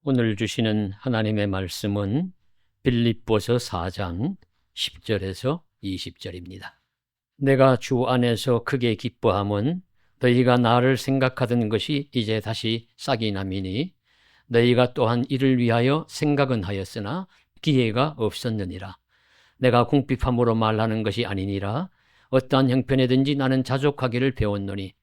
오늘 주시는 하나님의 말씀은 빌립보서 4장 10절에서 20절입니다. 내가 주 안에서 크게 기뻐함은 너희가 나를 생각하던 것이 이제 다시 싹이 나미니 너희가 또한 이를 위하여 생각은 하였으나 기회가 없었느니라. 내가 궁핍함으로 말하는 것이 아니니라. 어떠한 형편에든지 나는 자족하기를 배웠노니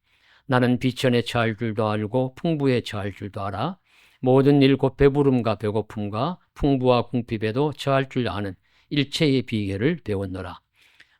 나는 비천에 처할 줄도 알고 풍부에 처할 줄도 알아. 모든 일 곧 배부름과 배고픔과 풍부와 궁핍에도 처할 줄 아는 일체의 비결을 배웠노라.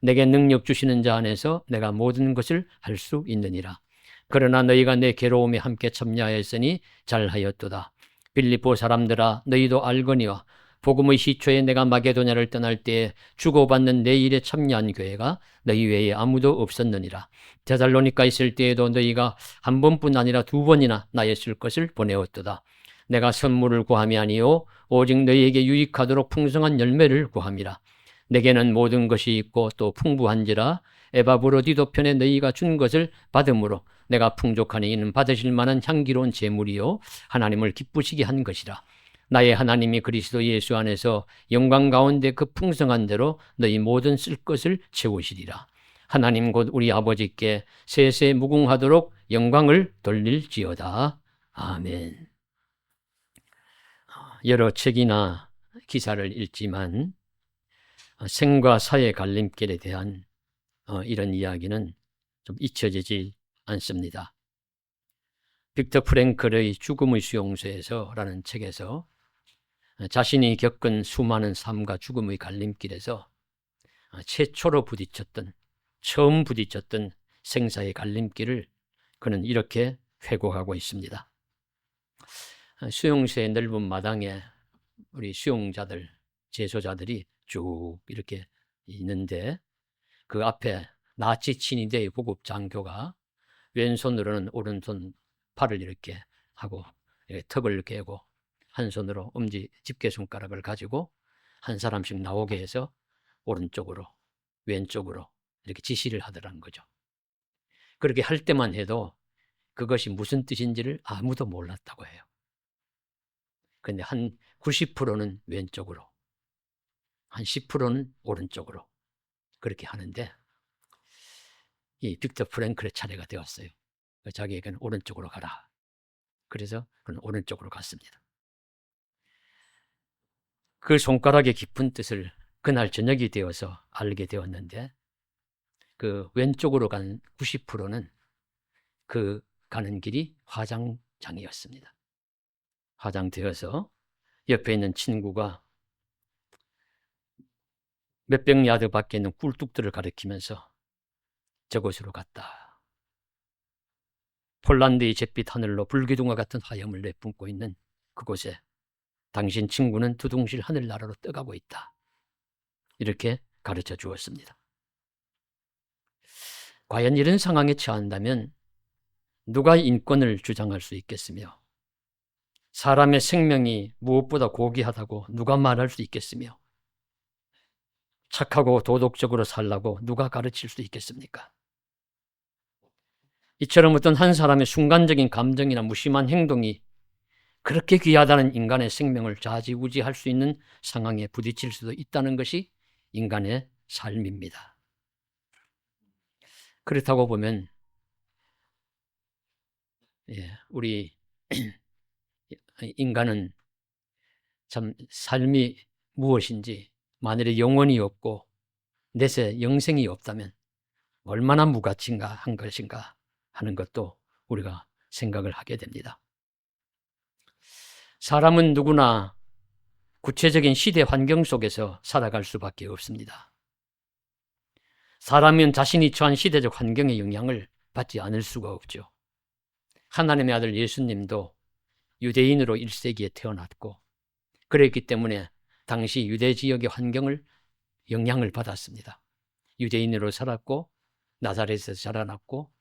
내게 능력 주시는 자 안에서 내가 모든 것을 할 수 있느니라. 그러나 너희가 내 괴로움에 함께 참여하였으니 잘하였도다. 빌립보 사람들아, 너희도 알거니와 복음의 시초에 내가 마게도냐를 떠날 때에 주고받는 내 일에 참여한 교회가 너희 외에 아무도 없었느니라. 데살로니가 있을 때에도 너희가 한 번뿐 아니라 두 번이나 나의 쓸 것을 보내었도다. 내가 선물을 구함이 아니요 오직 너희에게 유익하도록 풍성한 열매를 구함이라. 내게는 모든 것이 있고 또 풍부한지라. 에바브로디도 편에 너희가 준 것을 받음으로 내가 풍족하니 이는 받으실 만한 향기로운 제물이요 하나님을 기쁘시게 한 것이라. 나의 하나님이 그리스도 예수 안에서 영광 가운데 그 풍성한 대로 너희 모든 쓸 것을 채우시리라. 하나님 곧 우리 아버지께 세세 무궁하도록 영광을 돌릴지어다. 아멘. 여러 책이나 기사를 읽지만 생과 사의 갈림길에 대한 이런 이야기는 좀 잊혀지지 않습니다. 빅터 프랭클의 죽음의 수용소에서라는 책에서 자신이 겪은 수많은 삶과 죽음의 갈림길에서 최초로 처음 부딪혔던 생사의 갈림길을 그는 이렇게 회고하고 있습니다. 수용소의 넓은 마당에 우리 수용자들, 제소자들이 쭉 이렇게 있는데 그 앞에 나치 친위대의 고급 장교가 왼손으로는 오른손 팔을 이렇게 하고 턱을 개고 한 손으로 엄지 집게손가락을 가지고 한 사람씩 나오게 해서 오른쪽으로 왼쪽으로 이렇게 지시를 하더라는 거죠. 그렇게 할 때만 해도 그것이 무슨 뜻인지를 아무도 몰랐다고 해요. 그런데 한 90%는 왼쪽으로, 한 10%는 오른쪽으로 그렇게 하는데 이 빅터 프랭클의 차례가 되었어요. 자기에게는 오른쪽으로 가라. 그래서 그는 오른쪽으로 갔습니다. 그 손가락의 깊은 뜻을 그날 저녁이 되어서 알게 되었는데 그 왼쪽으로 간 90%는 그 가는 길이 화장장이었습니다. 화장되어서 옆에 있는 친구가 몇백 야드 밖에 있는 꿀뚝들을 가리키면서 저곳으로 갔다. 폴란드의 잿빛 하늘로 불기둥과 같은 화염을 내뿜고 있는 그곳에 당신 친구는 두둥실 하늘나라로 떠가고 있다. 이렇게 가르쳐 주었습니다. 과연 이런 상황에 처한다면 누가 인권을 주장할 수 있겠으며 사람의 생명이 무엇보다 고귀하다고 누가 말할 수 있겠으며 착하고 도덕적으로 살라고 누가 가르칠 수 있겠습니까? 이처럼 어떤 한 사람의 순간적인 감정이나 무심한 행동이 그렇게 귀하다는 인간의 생명을 좌지우지할 수 있는 상황에 부딪힐 수도 있다는 것이 인간의 삶입니다. 그렇다고 보면 우리 인간은 참 삶이 무엇인지 만일에 영혼이 없고 내세 영생이 없다면 얼마나 무가치인가 한 것인가 하는 것도 우리가 생각을 하게 됩니다. 사람은 누구나 구체적인 시대 환경 속에서 살아갈 수밖에 없습니다. 사람은 자신이 처한 시대적 환경의 영향을 받지 않을 수가 없죠. 하나님의 아들 예수님도 유대인으로 1세기에 태어났고 그랬기 때문에 당시 유대 지역의 환경을 영향을 받았습니다. 유대인으로 살았고 나사렛에서 자라났고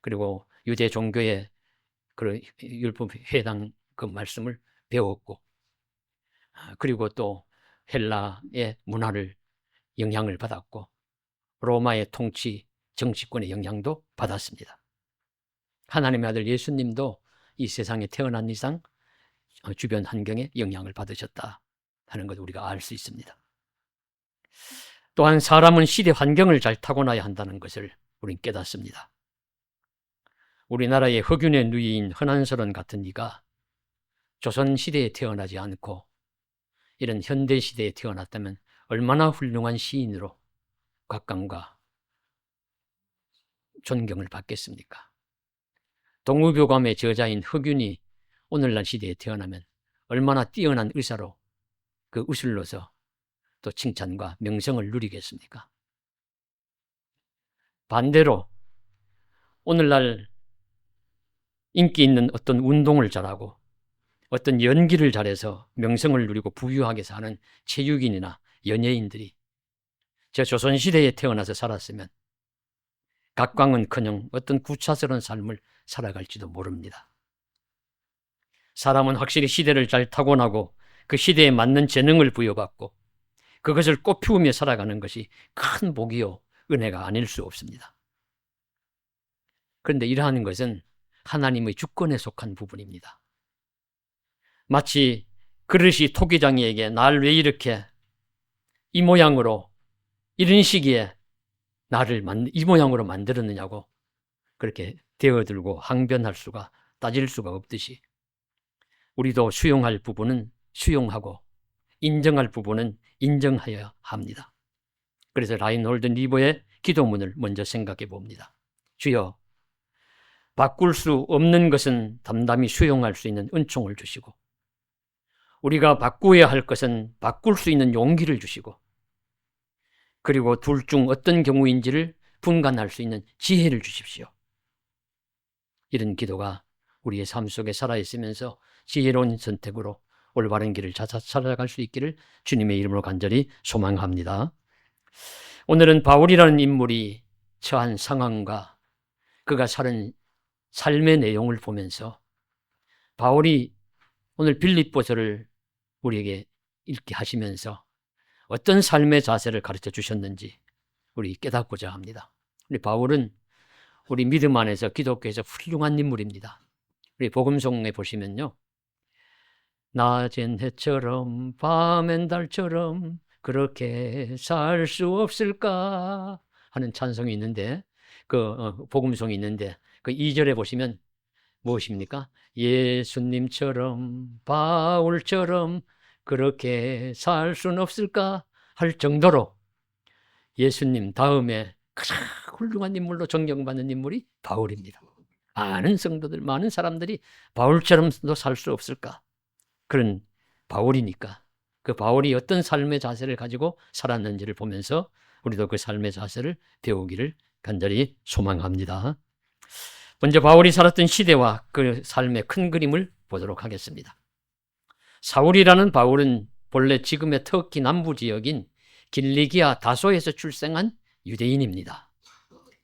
그리고 유대 종교의 그 율법 회당 그 말씀을 배웠고 그리고 또 헬라의 문화를 영향을 받았고 로마의 통치 정치권의 영향도 받았습니다. 하나님의 아들 예수님도 이 세상에 태어난 이상 주변 환경에 영향을 받으셨다 하는 것을 우리가 알 수 있습니다. 또한 사람은 시대 환경을 잘 타고나야 한다는 것을 우리는 깨닫습니다. 우리나라의 흑윤의 누이인 흔한설원 같은 이가 조선시대에 태어나지 않고 이런 현대시대에 태어났다면 얼마나 훌륭한 시인으로 각광과 존경을 받겠습니까? 동우교감의 저자인 흑윤이 오늘날 시대에 태어나면 얼마나 뛰어난 의사로 그 의술로서 또 칭찬과 명성을 누리겠습니까? 반대로 오늘날 인기 있는 어떤 운동을 잘하고 어떤 연기를 잘해서 명성을 누리고 부유하게 사는 체육인이나 연예인들이 저 조선시대에 태어나서 살았으면 각광은커녕 어떤 구차스러운 삶을 살아갈지도 모릅니다. 사람은 확실히 시대를 잘 타고나고 그 시대에 맞는 재능을 부여받고 그것을 꽃피우며 살아가는 것이 큰 복이요 은혜가 아닐 수 없습니다. 그런데 이러한 것은 하나님의 주권에 속한 부분입니다. 마치 그릇이 토기장이에게 날 왜 이렇게 이 모양으로 이런 시기에 나를 이 모양으로 만들었느냐고 그렇게 대어들고 항변할 수가 따질 수가 없듯이 우리도 수용할 부분은 수용하고 인정할 부분은 인정하여야 합니다. 그래서 라인홀드 니버의 기도문을 먼저 생각해 봅니다. 주여, 바꿀 수 없는 것은 담담히 수용할 수 있는 은총을 주시고 우리가 바꾸어야 할 것은 바꿀 수 있는 용기를 주시고 그리고 둘 중 어떤 경우인지를 분간할 수 있는 지혜를 주십시오. 이런 기도가 우리의 삶 속에 살아있으면서 지혜로운 선택으로 올바른 길을 찾아갈 수 있기를 주님의 이름으로 간절히 소망합니다. 오늘은 바울이라는 인물이 처한 상황과 그가 사는 삶의 내용을 보면서 바울이 오늘 빌립보서를 우리에게 읽게 하시면서 어떤 삶의 자세를 가르쳐 주셨는지 우리 깨닫고자 합니다. 우리 바울은 우리 믿음 안에서 기독교에서 훌륭한 인물입니다. 우리 복음송에 보시면요. 낮엔 해처럼 밤엔 달처럼 그렇게 살 수 없을까 하는 찬송이 있는데 복음송이 있는데 그 2절에 보시면 무엇입니까? 예수님처럼 바울처럼 그렇게 살 수는 없을까 할 정도로 예수님 다음에 가장 훌륭한 인물로 존경받는 인물이 바울입니다. 많은 성도들, 많은 사람들이 바울처럼도 살 수 없을까? 그런 바울이니까 그 바울이 어떤 삶의 자세를 가지고 살았는지를 보면서 우리도 그 삶의 자세를 배우기를 간절히 소망합니다. 먼저 바울이 살았던 시대와 그 삶의 큰 그림을 보도록 하겠습니다. 사울이라는 바울은 본래 지금의 터키 남부 지역인 길리기아 다소에서 출생한 유대인입니다.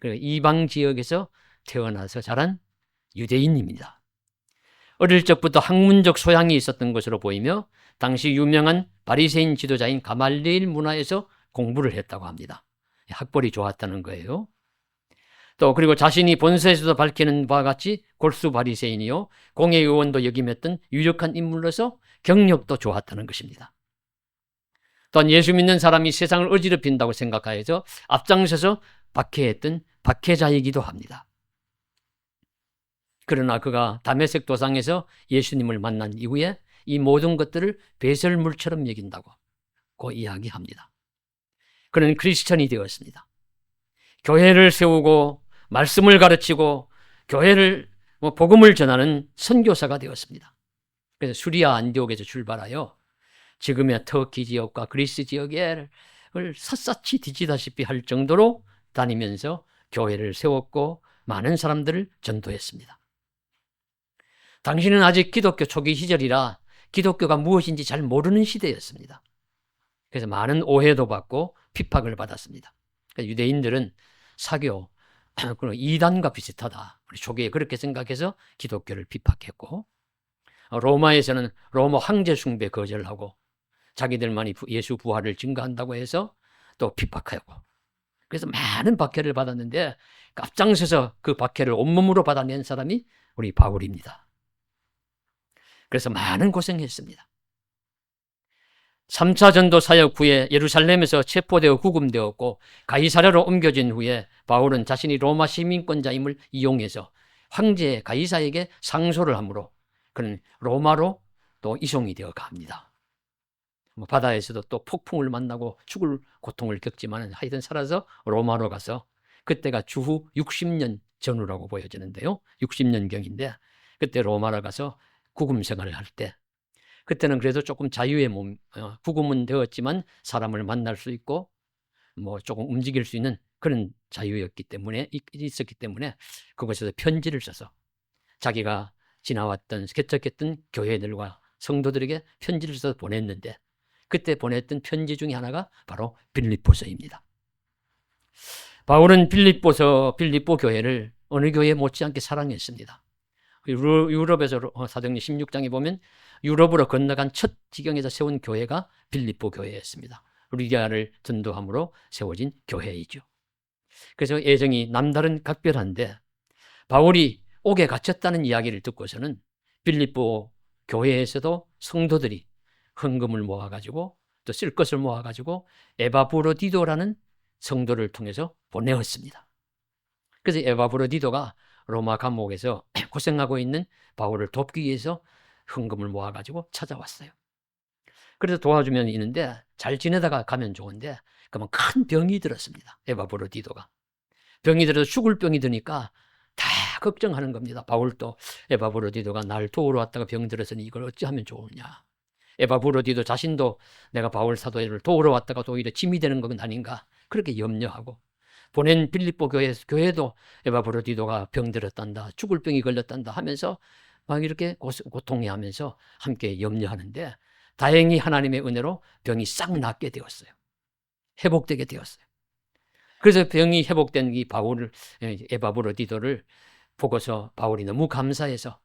이방 지역에서 태어나서 자란 유대인입니다. 어릴 적부터 학문적 소양이 있었던 것으로 보이며 당시 유명한 바리새인 지도자인 가말리엘 문화에서 공부를 했다고 합니다. 학벌이 좋았다는 거예요. 또 그리고 자신이 본서에서도 밝히는 바와 같이 골수 바리새인이요 공회의원도 역임했던 유력한 인물로서 경력도 좋았다는 것입니다. 또한 예수 믿는 사람이 세상을 어지럽힌다고 생각하여서 앞장서서 박해했던 박해자이기도 합니다. 그러나 그가 다메섹 도상에서 예수님을 만난 이후에 이 모든 것들을 배설물처럼 여긴다고 그 이야기합니다. 그는 크리스천이 되었습니다. 교회를 세우고 말씀을 가르치고 교회를 복음을 전하는 선교사가 되었습니다. 그래서 수리아 안디옥에서 출발하여 지금의 터키 지역과 그리스 지역을 샅샅이 뒤지다시피 할 정도로 다니면서 교회를 세웠고 많은 사람들을 전도했습니다. 당시는 아직 기독교 초기 시절이라 기독교가 무엇인지 잘 모르는 시대였습니다. 그래서 많은 오해도 받고 핍박을 받았습니다. 유대인들은 사교, 이단과 비슷하다. 우리 초기에 그렇게 생각해서 기독교를 핍박했고 로마에서는 로마 황제 숭배 거절하고 자기들만이 예수 부활을 증거한다고 해서 또 핍박하고 그래서 많은 박해를 받았는데 앞장서서 그 박해를 온몸으로 받아낸 사람이 우리 바울입니다. 그래서 많은 고생했습니다. 3차 전도 사역 후에 예루살렘에서 체포되어 구금되었고 가이사랴로 옮겨진 후에 바울은 자신이 로마 시민권자임을 이용해서 황제 가이사에게 상소를 하므로 그는 로마로 또 이송이 되어 갑니다. 바다에서도 또 폭풍을 만나고 죽을 고통을 겪지만 하여튼 살아서 로마로 가서 그때가 주후 60년 전후라고 보여지는데요. 60년경인데 그때 로마로 가서 구금 생활을 할 때 그때는 그래도 조금 자유의 몸, 구금은 되었지만 사람을 만날 수 있고 뭐 조금 움직일 수 있는 그런 자유였기 때문에 있었기 때문에 그곳에서 편지를 써서 자기가 지나왔던 개척했던 교회들과 성도들에게 편지를 써서 보냈는데 그때 보냈던 편지 중에 하나가 바로 빌립보서입니다. 바울은 빌립보 교회를 어느 교회 못지않게 사랑했습니다. 유럽에서 사도행전 16장에 보면 유럽으로 건너간 첫 지경에서 세운 교회가 빌립보 교회였습니다. 리디아를 전도함으로 세워진 교회이죠. 그래서 애정이 남다른 각별한데 바울이 옥에 갇혔다는 이야기를 듣고서는 빌립보 교회에서도 성도들이 헌금을 모아가지고 또 쓸 것을 모아가지고 에바브로디도라는 성도를 통해서 보내었습니다. 그래서 에바브로디도가 로마 감옥에서 고생하고 있는 바울을 돕기 위해서 헌금을 모아가지고 찾아왔어요. 그래서 도와주면 있는데 잘 지내다가 가면 좋은데 그러면 큰 병이 들었습니다. 에바브로디도가. 병이 들어서 죽을 병이 드니까 다 걱정하는 겁니다. 바울도 에바브로디도가 날 도우러 왔다가 병 들었으니 이걸 어찌하면 좋으냐. 에바브로디도 자신도 내가 바울 사도를 도우러 왔다가 오히려 짐이 되는 건 아닌가 그렇게 염려하고 보낸 빌립보 교회도 에바브로디도가 병들었단다, 죽을 병이 걸렸단다 하면서 막 이렇게 고통해하면서 함께 염려하는데 다행히 하나님의 은혜로 병이 싹 낫게 되었어요. 회복되게 되었어요. 그래서 병이 회복된 이 에바브로디도를 보고서 바울이 너무 감사해서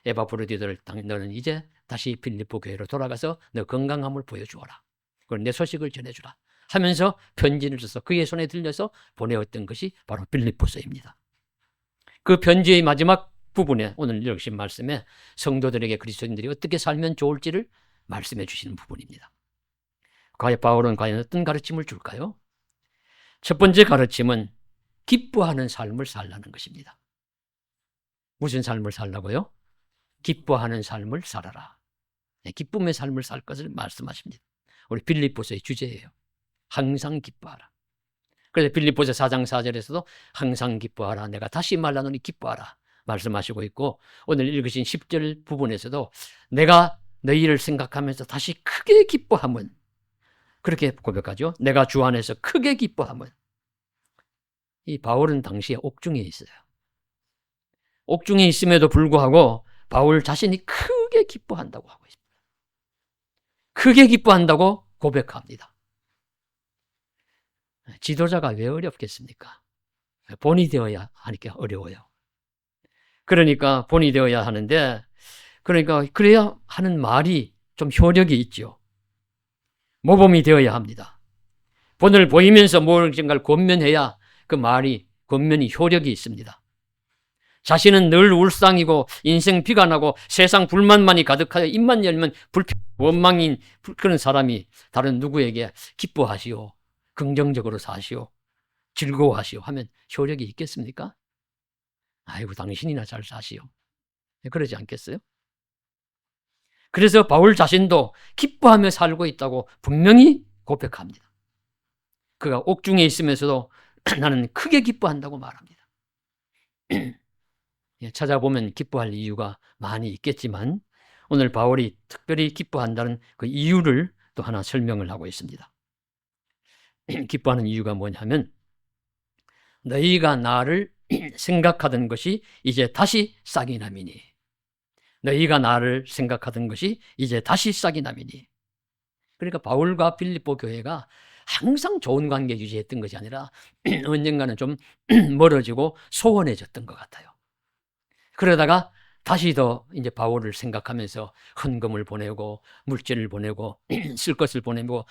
에바브로디도를 너는 이제 다시 빌립보 교회로 돌아가서 너 건강함을 보여주어라. 그리고 내 소식을 전해주라. 하면서 편지를 써서 그의 손에 들려서 보내었던 것이 바로 빌립보서입니다. 그 편지의 마지막 부분에 오늘 역시 말씀에 성도들에게 그리스도인들이 어떻게 살면 좋을지를 말씀해 주시는 부분입니다. 바울은 과연 어떤 가르침을 줄까요? 첫 번째 가르침은 기뻐하는 삶을 살라는 것입니다. 무슨 삶을 살라고요? 기뻐하는 삶을 살아라. 기쁨의 삶을 살 것을 말씀하십니다. 우리 빌립보서의 주제예요. 항상 기뻐하라. 그래서 빌립보서 4장 4절에서도 항상 기뻐하라. 내가 다시 말하노니 기뻐하라. 말씀하시고 있고 오늘 읽으신 10절 부분에서도 내가 너희를 생각하면서 다시 크게 기뻐함은 그렇게 고백하죠. 내가 주 안에서 크게 기뻐함은 이 바울은 당시에 옥중에 있어요. 옥중에 있음에도 불구하고 바울 자신이 크게 기뻐한다고 하고 있습니다. 크게 기뻐한다고 고백합니다. 지도자가 왜 어렵겠습니까? 본이 되어야 하니까 어려워요. 그러니까 본이 되어야 하는데 그러니까 그래야 하는 말이 좀 효력이 있죠. 모범이 되어야 합니다. 본을 보이면서 무엇인가를 권면해야 그 말이 권면이 효력이 있습니다. 자신은 늘 울상이고 인생 비관하고 세상 불만만이 가득하여 입만 열면 원망인 그런 사람이 다른 누구에게 기뻐하시오, 긍정적으로 사시오, 즐거워하시오 하면 효력이 있겠습니까? 아이고 당신이나 잘 사시오. 그러지 않겠어요? 그래서 바울 자신도 기뻐하며 살고 있다고 분명히 고백합니다. 그가 옥중에 있으면서도 나는 크게 기뻐한다고 말합니다. 찾아보면 기뻐할 이유가 많이 있겠지만 오늘 바울이 특별히 기뻐한다는 그 이유를 또 하나 설명을 하고 있습니다. 기뻐하는 이유가 뭐냐면 너희가 나를 생각하던 것이 이제 다시 싹이 남이니 너희가 나를 생각하던 것이 이제 다시 싹이 남이니 그러니까 바울과 빌립보 교회가 항상 좋은 관계 유지했던 것이 아니라 언젠가는 좀 멀어지고 소원해졌던 것 같아요. 그러다가 다시 더 이제 바울을 생각하면서 헌금을 보내고 물질을 보내고 쓸 것을 보내고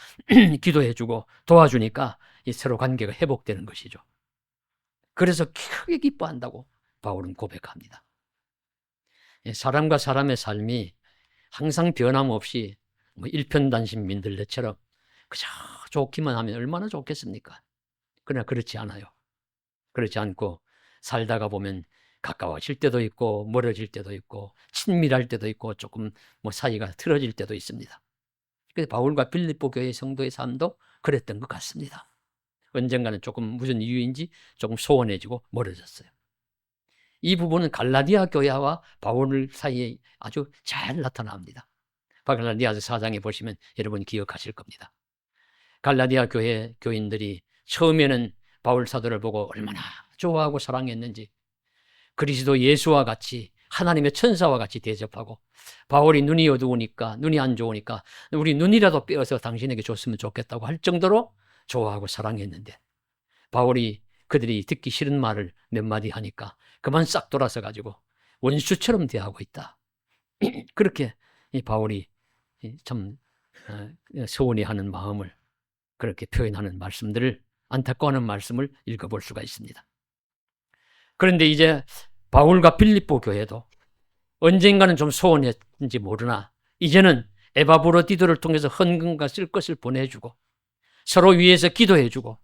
기도해주고 도와주니까 이 서로 관계가 회복되는 것이죠. 그래서 크게 기뻐한다고 바울은 고백합니다. 사람과 사람의 삶이 항상 변함없이 뭐 일편단심 민들레처럼 그저 좋기만 하면 얼마나 좋겠습니까? 그러나 그렇지 않아요. 그렇지 않고 살다가 보면 가까워질 때도 있고 멀어질 때도 있고 친밀할 때도 있고 조금 뭐 사이가 틀어질 때도 있습니다. 그래서 바울과 빌립보 교회 성도의 삶도 그랬던 것 같습니다. 언젠가는 조금 무슨 이유인지 조금 소원해지고 멀어졌어요. 이 부분은 갈라디아 교회와 바울 사이에 아주 잘 나타납니다. 갈라디아서 4장에 보시면 여러분 기억하실 겁니다. 갈라디아 교회 교인들이 처음에는 바울 사도를 보고 얼마나 좋아하고 사랑했는지, 그리스도 예수와 같이 하나님의 천사와 같이 대접하고, 바울이 눈이 어두우니까, 눈이 안 좋으니까 우리 눈이라도 빼어서 당신에게 줬으면 좋겠다고 할 정도로 좋아하고 사랑했는데, 바울이 그들이 듣기 싫은 말을 몇 마디 하니까 그만 싹 돌아서 가지고 원수처럼 대하고 있다. 그렇게 이 바울이 참 서운해하는 마음을 그렇게 표현하는 말씀들을, 안타까워하는 말씀을 읽어볼 수가 있습니다. 그런데 이제 바울과 빌립보 교회도 언젠가는 좀 소원했는지 모르나 이제는 에바브로디도를 통해서 헌금과 쓸 것을 보내주고 서로 위해서 기도해주고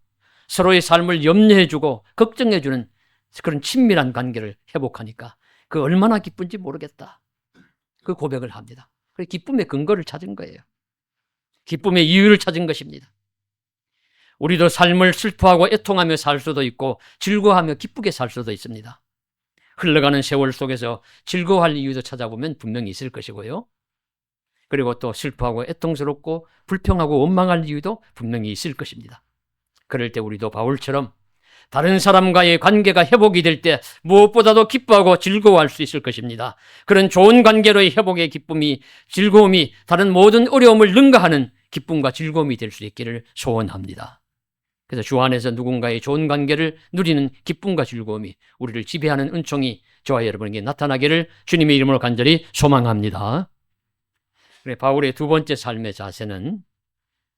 서로의 삶을 염려해주고 걱정해주는 그런 친밀한 관계를 회복하니까 그 얼마나 기쁜지 모르겠다. 그 고백을 합니다. 그래서 기쁨의 근거를 찾은 거예요. 기쁨의 이유를 찾은 것입니다. 우리도 삶을 슬퍼하고 애통하며 살 수도 있고 즐거워하며 기쁘게 살 수도 있습니다. 흘러가는 세월 속에서 즐거워할 이유도 찾아보면 분명히 있을 것이고요. 그리고 또 슬퍼하고 애통스럽고 불평하고 원망할 이유도 분명히 있을 것입니다. 그럴 때 우리도 바울처럼 다른 사람과의 관계가 회복이 될 때 무엇보다도 기뻐하고 즐거워할 수 있을 것입니다. 그런 좋은 관계로의 회복의 기쁨이, 즐거움이 다른 모든 어려움을 능가하는 기쁨과 즐거움이 될 수 있기를 소원합니다. 그래서 주 안에서 누군가의 좋은 관계를 누리는 기쁨과 즐거움이 우리를 지배하는 은총이 저와 여러분에게 나타나기를 주님의 이름으로 간절히 소망합니다. 그래, 바울의 두 번째 삶의 자세는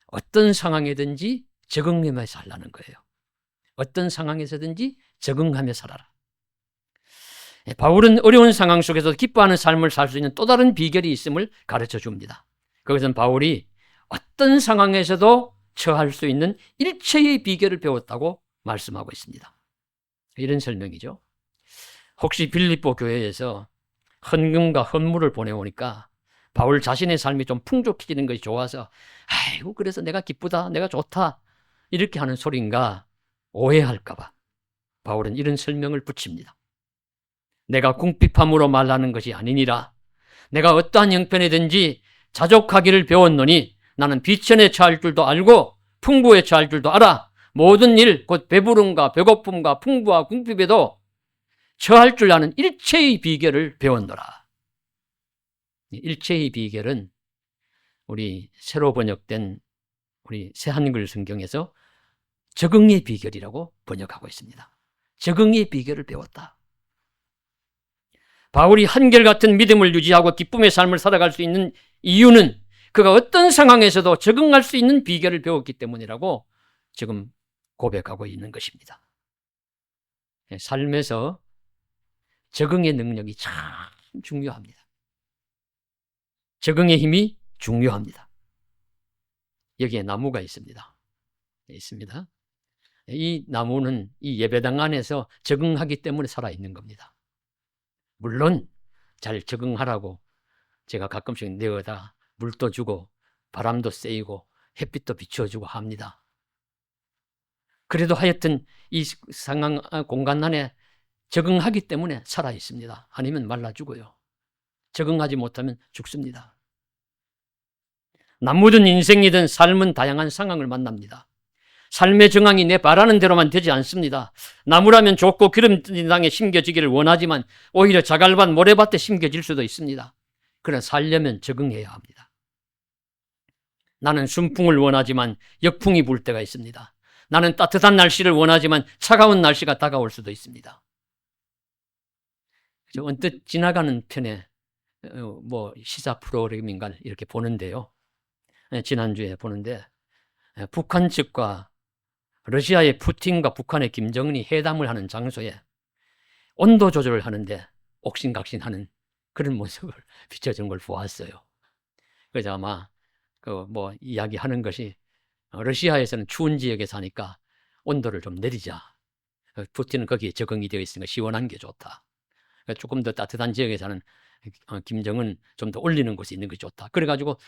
어떤 상황이든지 적응하며 살라는 거예요. 어떤 상황에서든지 적응하며 살아라. 바울은 어려운 상황 속에서 기뻐하는 삶을 살 수 있는 또 다른 비결이 있음을 가르쳐 줍니다. 그것은 바울이 어떤 상황에서도 처할 수 있는 일체의 비결을 배웠다고 말씀하고 있습니다. 이런 설명이죠. 혹시 빌립보 교회에서 헌금과 헌물을 보내오니까 바울 자신의 삶이 좀 풍족해지는 것이 좋아서 아이고 그래서 내가 기쁘다, 내가 좋다 이렇게 하는 소리인가 오해할까 봐 바울은 이런 설명을 붙입니다. 내가 궁핍함으로 말하는 것이 아니니라. 내가 어떠한 형편이든지 자족하기를 배웠노니 나는 비천에 처할 줄도 알고 풍부에 처할 줄도 알아. 모든 일, 곧 배부름과 배고픔과 풍부와 궁핍에도 처할 줄 아는 일체의 비결을 배웠노라. 일체의 비결은 우리 새로 번역된 우리 새한글 성경에서 적응의 비결이라고 번역하고 있습니다. 적응의 비결을 배웠다. 바울이 한결같은 믿음을 유지하고 기쁨의 삶을 살아갈 수 있는 이유는 그가 어떤 상황에서도 적응할 수 있는 비결을 배웠기 때문이라고 지금 고백하고 있는 것입니다. 삶에서 적응의 능력이 참 중요합니다. 적응의 힘이 중요합니다. 여기에 나무가 있습니다. 이 나무는 이 예배당 안에서 적응하기 때문에 살아있는 겁니다. 물론 잘 적응하라고 제가 가끔씩 내어다 물도 주고 바람도 쐬이고 햇빛도 비추어주고 합니다. 그래도 하여튼 이 상황 공간 안에 적응하기 때문에 살아있습니다. 아니면 말라 죽어요. 적응하지 못하면 죽습니다. 나무든 인생이든 삶은 다양한 상황을 만납니다. 삶의 정황이 내 바라는 대로만 되지 않습니다. 나무라면 좋고 기름 땅에 심겨지기를 원하지만 오히려 자갈밭 모래밭에 심겨질 수도 있습니다. 그러나 살려면 적응해야 합니다. 나는 순풍을 원하지만 역풍이 불 때가 있습니다. 나는 따뜻한 날씨를 원하지만 차가운 날씨가 다가올 수도 있습니다. 언뜻 지나가는 편에 시사 프로그램인가 이렇게 보는데요. 지난주에 보는데 북한 측과 러시아의 푸틴과 북한의 김정은이 회담을 하는 장소에 온도 조절을 하는데 옥신각신하는 그런 모습을 비춰준 걸 보았어요. 그래서 아마 이야기하는 것이 러시아에서는 추운 지역에 사니까 온도를 좀 내리자. 푸틴은 거기에 적응이 되어 있으니까 시원한 게 좋다. 조금 더 따뜻한 지역에 사는 김정은 좀 더 올리는 곳이 있는 것이 좋다. 그래가지고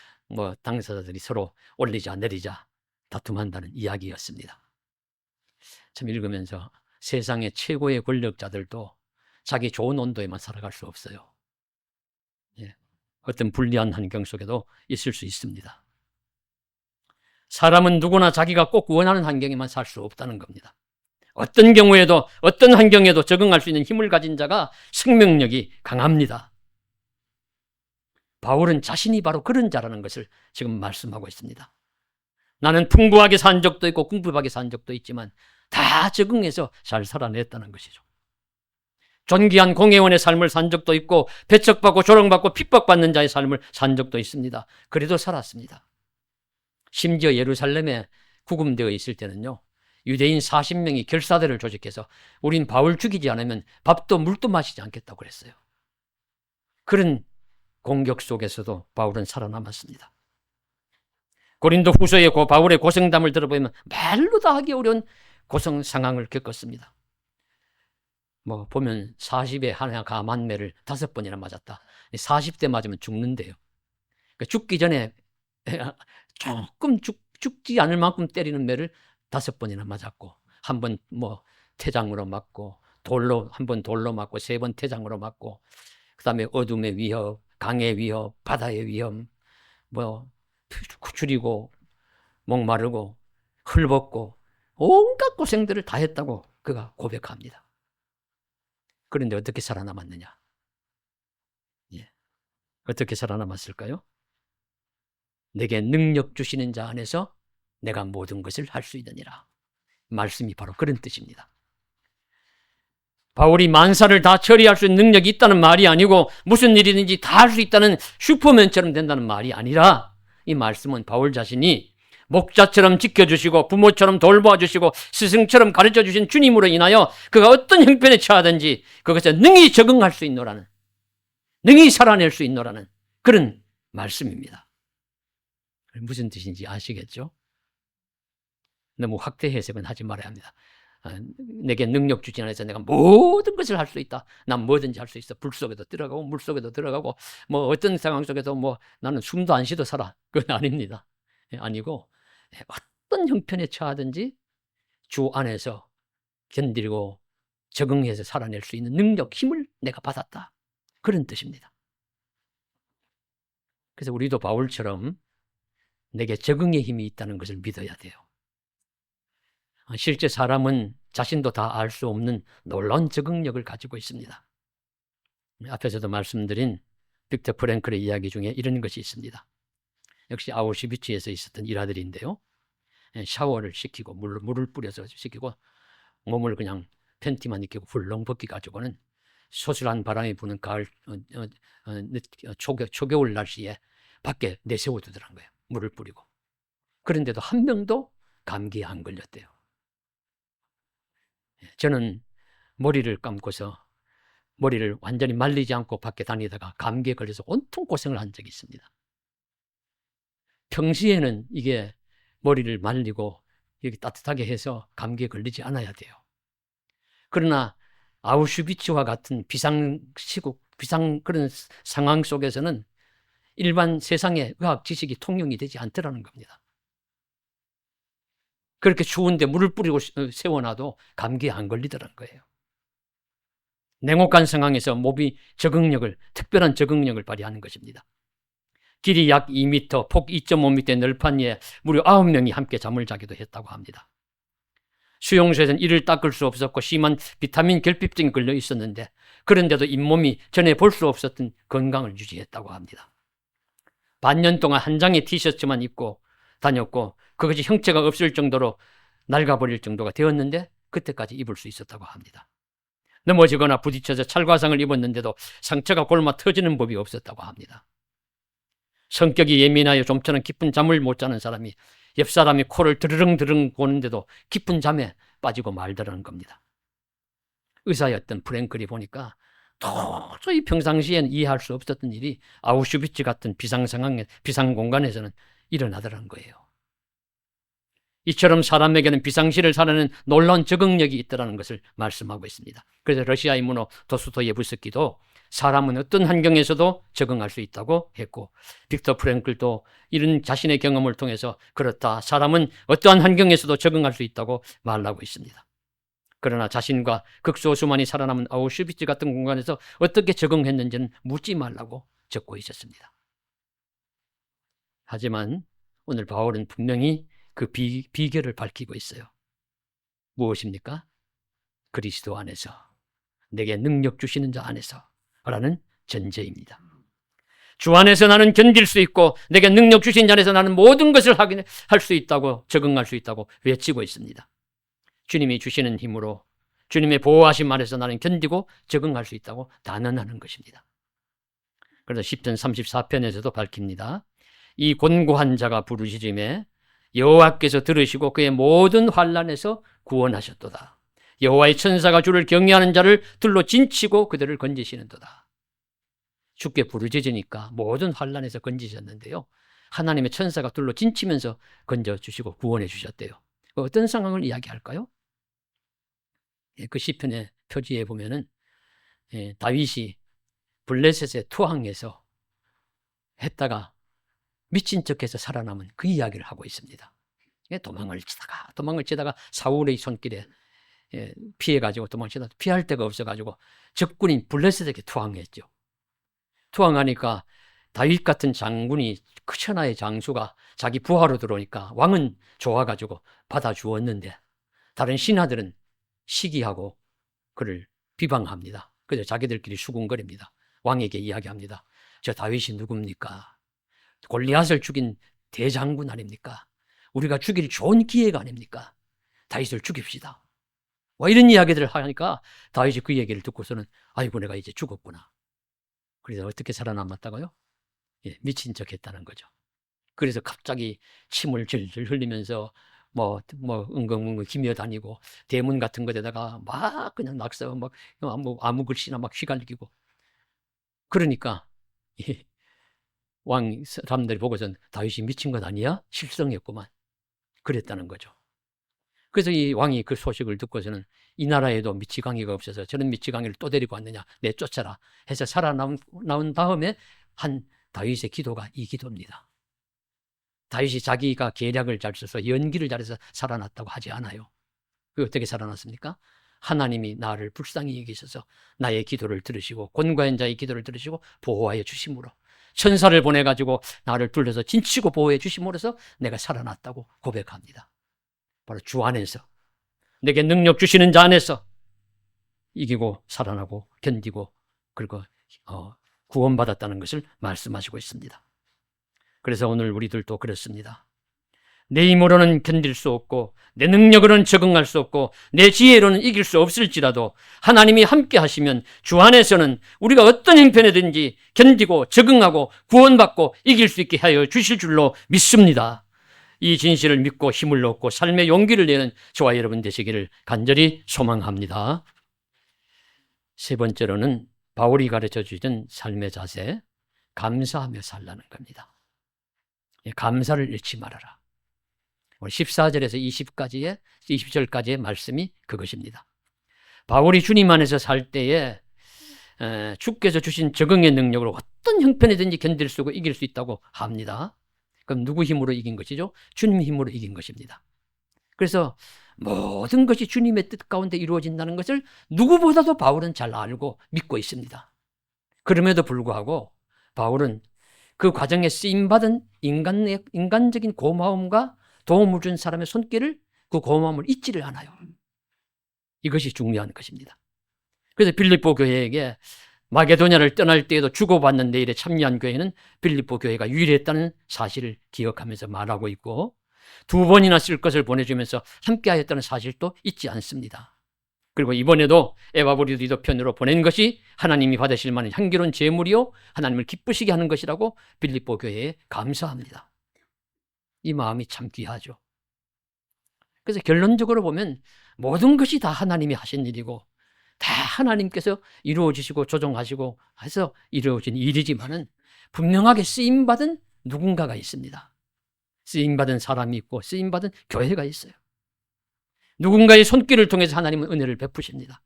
당사자들이 서로 올리자 내리자 다툼한다는 이야기였습니다. 참 읽으면서 세상의 최고의 권력자들도 자기 좋은 온도에만 살아갈 수 없어요. 예. 어떤 불리한 환경 속에도 있을 수 있습니다. 사람은 누구나 자기가 꼭 원하는 환경에만 살 수 없다는 겁니다. 어떤 경우에도 어떤 환경에도 적응할 수 있는 힘을 가진 자가 생명력이 강합니다. 바울은 자신이 바로 그런 자라는 것을 지금 말씀하고 있습니다. 나는 풍부하게 산 적도 있고 궁핍하게 산 적도 있지만 다 적응해서 잘 살아냈다는 것이죠. 존귀한 공회원의 삶을 산 적도 있고 배척받고 조롱받고 핍박받는 자의 삶을 산 적도 있습니다. 그래도 살았습니다. 심지어 예루살렘에 구금되어 있을 때는요, 유대인 40명이 결사대를 조직해서 우린 바울 죽이지 않으면 밥도 물도 마시지 않겠다고 그랬어요. 그런 공격 속에서도 바울은 살아남았습니다. 고린도 후서의 바울의 고생담을 들어보면 말로 다 하기 어려운 고생 상황을 겪었습니다. 보면 40에 하나 가만매를 5번이나 맞았다. 40대 맞으면 죽는데요. 그러니까 죽기 전에 조금 죽지 않을 만큼 때리는 매를 5번이나 맞았고, 한 번 태장으로 맞고, 한 번 돌로 맞고, 3번 태장으로 맞고, 그 다음에 어둠의 위협, 강의 위협, 바다의 위험, 줄이고, 목마르고, 헐벗고, 온갖 고생들을 다 했다고 그가 고백합니다. 그런데 어떻게 살아남았느냐? 예. 어떻게 살아남았을까요? 내게 능력 주시는 자 안에서 내가 모든 것을 할 수 있느니라. 말씀이 바로 그런 뜻입니다. 바울이 만사를 다 처리할 수 있는 능력이 있다는 말이 아니고 무슨 일이든지 다 할 수 있다는 슈퍼맨처럼 된다는 말이 아니라, 이 말씀은 바울 자신이 목자처럼 지켜주시고 부모처럼 돌보아주시고 스승처럼 가르쳐주신 주님으로 인하여 그가 어떤 형편에 처하든지 그것에 능히 적응할 수 있노라는, 능히 살아낼 수 있노라는 그런 말씀입니다. 무슨 뜻인지 아시겠죠? 너무 확대 해석은 하지 말아야 합니다. 내게 능력 주지 않아서 내가 모든 것을 할 수 있다. 난 뭐든지 할 수 있어. 불 속에도 들어가고 물 속에도 들어가고 어떤 상황 속에도 나는 숨도 안 쉬도 살아. 그건 아닙니다. 아니고 어떤 형편에 처하든지 주 안에서 견디고 적응해서 살아낼 수 있는 능력, 힘을 내가 받았다. 그런 뜻입니다. 그래서 우리도 바울처럼 내게 적응의 힘이 있다는 것을 믿어야 돼요. 실제 사람은 자신도 다 알 수 없는 놀라운 적응력을 가지고 있습니다. 앞에서도 말씀드린 빅터 프랭클의 이야기 중에 이런 것이 있습니다. 역시 아우슈비츠에서 있었던 일화들인데요. 샤워를 시키고 물을 뿌려서 시키고 몸을 그냥 팬티만 입히고 훌렁 벗기 가지고는 소슬한 바람이 부는 가을 초겨울 날씨에 밖에 내세워두더란 거예요. 물을 뿌리고. 그런데도 한 명도 감기에 안 걸렸대요. 저는 머리를 감고서 머리를 완전히 말리지 않고 밖에 다니다가 감기에 걸려서 온통 고생을 한 적이 있습니다. 평시에는 이게 머리를 말리고 여기 따뜻하게 해서 감기에 걸리지 않아야 돼요. 그러나 아우슈비츠와 같은 비상시국, 그런 상황 속에서는 일반 세상의 의학 지식이 통용이 되지 않더라는 겁니다. 그렇게 추운데 물을 뿌리고 세워놔도 감기에 안 걸리더라는 거예요. 냉혹한 상황에서 몸이 특별한 적응력을 발휘하는 것입니다. 길이 약 2m, 폭 2.5m의 널판위에 무려 9명이 함께 잠을 자기도 했다고 합니다. 수용소에서는 이를 닦을 수 없었고 심한 비타민 결핍증이 걸려 있었는데 그런데도 잇몸이 전에 볼 수 없었던 건강을 유지했다고 합니다. 반년 동안 한 장의 티셔츠만 입고 다녔고 그것이 형체가 없을 정도로 낡아버릴 정도가 되었는데 그때까지 입을 수 있었다고 합니다. 넘어지거나 부딪혀서 찰과상을 입었는데도 상처가 골마 터지는 법이 없었다고 합니다. 성격이 예민하여 좀처럼 깊은 잠을 못 자는 사람이 옆 사람이 코를 드르릉 고는데도 깊은 잠에 빠지고 말더라는 겁니다. 의사였던 프랭클이 보니까 도저히 평상시에는 이해할 수 없었던 일이 아우슈비츠 같은 비상 상황에, 비상 공간에서는 일어나더라는 거예요. 이처럼 사람에게는 비상시를 살아내는 놀라운 적응력이 있다는 것을 말씀하고 있습니다. 그래서 러시아의 문호 도스토예브스키도 사람은 어떤 환경에서도 적응할 수 있다고 했고, 빅터 프랭클도 이런 자신의 경험을 통해서 그렇다, 사람은 어떠한 환경에서도 적응할 수 있다고 말하고 있습니다. 그러나 자신과 극소수만이 살아남은 아우슈비츠 같은 공간에서 어떻게 적응했는지는 묻지 말라고 적고 있었습니다. 하지만 오늘 바울은 분명히 그 비결을 밝히고 있어요. 무엇입니까? 그리스도 안에서, 내게 능력 주시는 자 안에서 라는 전제입니다. 주 안에서 나는 견딜 수 있고 내게 능력 주신 자 안에서 나는 모든 것을 할 수 있다고, 적응할 수 있다고 외치고 있습니다. 주님이 주시는 힘으로, 주님의 보호하심 안에서 나는 견디고 적응할 수 있다고 단언하는 것입니다. 그래서 10편 34편에서도 밝힙니다. 이 곤고한 자가 부르짖음에 여호와께서 들으시고 그의 모든 환난에서 구원하셨도다. 여호와의 천사가 주를 경외하는 자를 둘로 진치고 그들을 건지시는도다. 주께 부르짖으니까 모든 환난에서 건지셨는데요, 하나님의 천사가 둘로 진치면서 건져주시고 구원해 주셨대요. 어떤 상황을 이야기할까요? 그 시편의 표지에 보면은 다윗이 블레셋의 투항에서 했다가 미친 척해서 살아남은 그 이야기를 하고 있습니다. 도망을 치다가 사울의 손길에 피해가지고 도망치다 피할 데가 없어가지고 적군인 블레셋에게 투항했죠. 투항하니까 다윗 같은 장군이, 그 천하의 장수가 자기 부하로 들어오니까 왕은 좋아가지고 받아주었는데 다른 신하들은 시기하고 그를 비방합니다. 그래서 자기들끼리 수군거립니다. 왕에게 이야기합니다. 저 다윗이 누굽니까? 골리앗을 죽인 대장군 아닙니까? 우리가 죽일 좋은 기회가 아닙니까? 다윗을 죽입시다. 이런 이야기들을 하니까 다윗이 그 얘기를 듣고서는 아이고, 내가 이제 죽었구나. 그래서 어떻게 살아남았다고요? 미친 척 했다는 거죠. 그래서 갑자기 침을 질질 흘리면서 엉엉엉 기며다니고 대문 같은 것에다가 막 그냥 낙서 막 아무 글씨나 막 휘갈기고, 그러니까 왕 사람들이 보고선 다윗이 미친 것 아니야? 실성했구만. 그랬다는 거죠. 그래서 이 왕이 그 소식을 듣고서는 이 나라에도 미치광이가 없어서 저런 미치광이를 또 데리고 왔느냐, 내쫓아라 해서 살아나온 다음에 한 다윗의 기도가 이 기도입니다. 다윗이 자기가 계략을 잘 써서 연기를 잘해서 살아났다고 하지 않아요. 그 어떻게 살아났습니까? 하나님이 나를 불쌍히 여기셔서 나의 기도를 들으시고 곤고한 자의 기도를 들으시고 보호하여 주심으로, 천사를 보내가지고 나를 둘러서 진치고 보호해 주심으로써 내가 살아났다고 고백합니다. 바로 주 안에서, 내게 능력 주시는 자 안에서 이기고 살아나고 견디고 그리고 구원받았다는 것을 말씀하시고 있습니다. 그래서 오늘 우리들도 그렇습니다. 내 힘으로는 견딜 수 없고 내 능력으로는 적응할 수 없고 내 지혜로는 이길 수 없을지라도 하나님이 함께 하시면 주 안에서는 우리가 어떤 형편이든지 견디고 적응하고 구원받고 이길 수 있게 하여 주실 줄로 믿습니다. 이 진실을 믿고 힘을 얻고 삶의 용기를 내는 저와 여러분 되시기를 간절히 소망합니다. 세 번째로는 바울이 가르쳐 주신 삶의 자세, 감사하며 살라는 겁니다. 감사를 잃지 말아라. 14절에서 20절까지의 말씀이 그것입니다. 바울이 주님 안에서 살 때에 주께서 주신 적응의 능력으로 어떤 형편이든지 견딜 수 있고 이길 수 있다고 합니다. 그럼 누구 힘으로 이긴 것이죠? 주님 힘으로 이긴 것입니다. 그래서 모든 것이 주님의 뜻 가운데 이루어진다는 것을 누구보다도 바울은 잘 알고 믿고 있습니다. 그럼에도 불구하고 바울은 그 과정에 쓰임받은 인간적인 고마움과 도움을 준 사람의 손길을, 그 고마움을 잊지를 않아요. 이것이 중요한 것입니다. 그래서 빌립보 교회에게 마게도냐를 떠날 때에도 주고받는 내일에 참여한 교회는 빌립보 교회가 유일했다는 사실을 기억하면서 말하고 있고, 2번이나 쓸 것을 보내주면서 함께하였다는 사실도 잊지 않습니다. 그리고 이번에도 에바브리도 편으로 보낸 것이 하나님이 받으실 만한 향기로운 제물이요 하나님을 기쁘시게 하는 것이라고 빌립보 교회에 감사합니다. 이 마음이 참 귀하죠. 그래서 결론적으로 보면 모든 것이 다 하나님이 하신 일이고 다 하나님께서 이루어지시고 조정하시고 해서 이루어진 일이지만은 분명하게 쓰임받은 누군가가 있습니다. 쓰임받은 사람이 있고 쓰임받은 교회가 있어요. 누군가의 손길을 통해서 하나님은 은혜를 베푸십니다.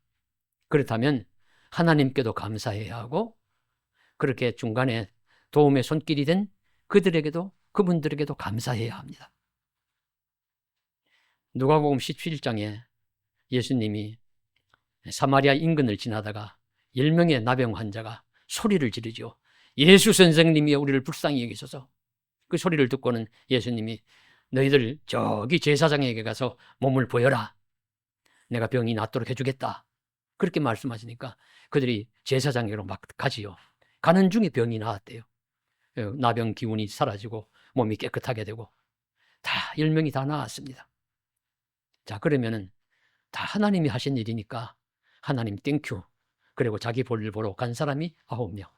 그렇다면 하나님께도 감사해야 하고 그렇게 중간에 도움의 손길이 된 그분들에게도 감사해야 합니다. 누가복음 17장에 예수님이 사마리아 인근을 지나다가 10명의 나병 환자가 소리를 지르죠. 예수 선생님이여 우리를 불쌍히 여기소서. 그 소리를 듣고는 예수님이 너희들 저기 제사장에게 가서 몸을 보여라. 내가 병이 낫도록 해주겠다. 그렇게 말씀하시니까 그들이 제사장에게로 막 가지요. 가는 중에 병이 나았대요. 나병 기운이 사라지고 몸이 깨끗하게 되고 다 10명이 다 나았습니다. 자, 그러면은 다 하나님이 하신 일이니까 하나님 땡큐. 그리고 자기 볼일 보러 간 사람이 9명.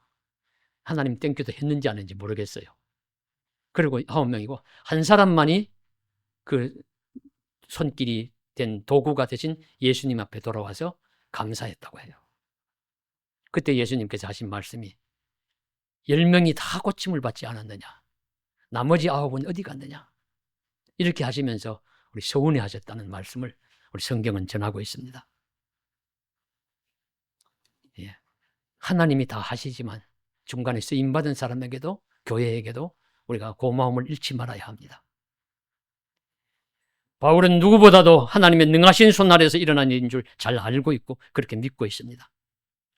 하나님 땡큐도 했는지 안 했는지 모르겠어요. 그리고 9명이고 한 사람만이 그 손길이 된 도구가 되신 예수님 앞에 돌아와서 감사했다고 해요. 그때 예수님께서 하신 말씀이 10명이 다 고침을 받지 않았느냐? 나머지 9은 어디 갔느냐? 이렇게 하시면서 우리 서운해 하셨다는 말씀을 우리 성경은 전하고 있습니다. 예. 하나님이 다 하시지만 중간에 쓰임받은 사람에게도 교회에게도 우리가 고마움을 잃지 말아야 합니다. 바울은 누구보다도 하나님의 능하신 손 아래에서 일어난 일인 줄 잘 알고 있고 그렇게 믿고 있습니다.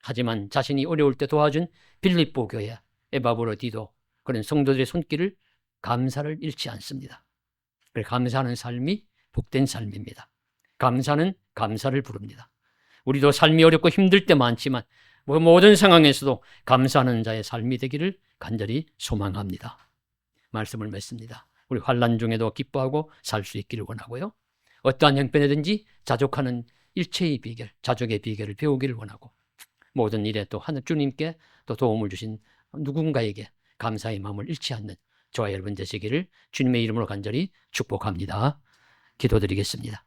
하지만 자신이 어려울 때 도와준 빌립보 교회, 에바브로디도 그런 성도들의 손길을 감사를 잃지 않습니다. 감사하는 삶이 복된 삶입니다. 감사는 감사를 부릅니다. 우리도 삶이 어렵고 힘들 때 많지만 모든 상황에서도 감사하는 자의 삶이 되기를 간절히 소망합니다. 말씀을 맺습니다. 우리 환난 중에도 기뻐하고 살 수 있기를 원하고요. 어떠한 형편이든지 자족하는 일체의 비결, 자족의 비결을 배우기를 원하고 모든 일에 또 주님께 또 도움을 주신 누군가에게 감사의 마음을 잃지 않는 저와 여러분 되시기를 주님의 이름으로 간절히 축복합니다. 기도드리겠습니다.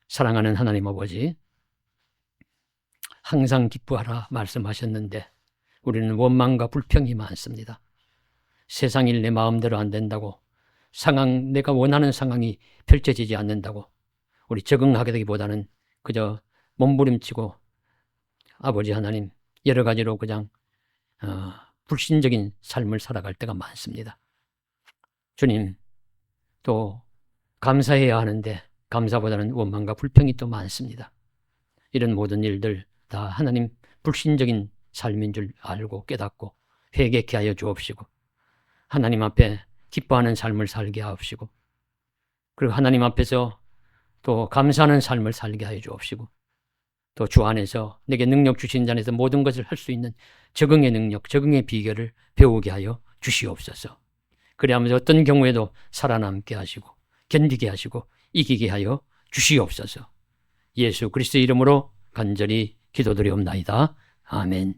사랑하는 하나님 아버지, 항상 기뻐하라 말씀하셨는데 우리는 원망과 불평이 많습니다. 세상 일 내 마음대로 안 된다고, 내가 원하는 상황이 펼쳐지지 않는다고 우리 적응하게 되기보다는 그저 몸부림치고 아버지 하나님 여러 가지로 그냥 불신적인 삶을 살아갈 때가 많습니다. 주님, 또 감사해야 하는데 감사보다는 원망과 불평이 또 많습니다. 이런 모든 일들 다 하나님 불신적인 삶인 줄 알고 깨닫고 회개케 하여 주옵시고 하나님 앞에 기뻐하는 삶을 살게 하옵시고 그리고 하나님 앞에서 또 감사하는 삶을 살게 하여 주옵시고 또 주 안에서 내게 능력 주신 자 안에서 모든 것을 할 수 있는 적응의 능력, 적응의 비결을 배우게 하여 주시옵소서. 그래야면서 어떤 경우에도 살아남게 하시고 견디게 하시고 이기게 하여 주시옵소서. 예수 그리스도의 이름으로 간절히 기도드리옵나이다. 아멘.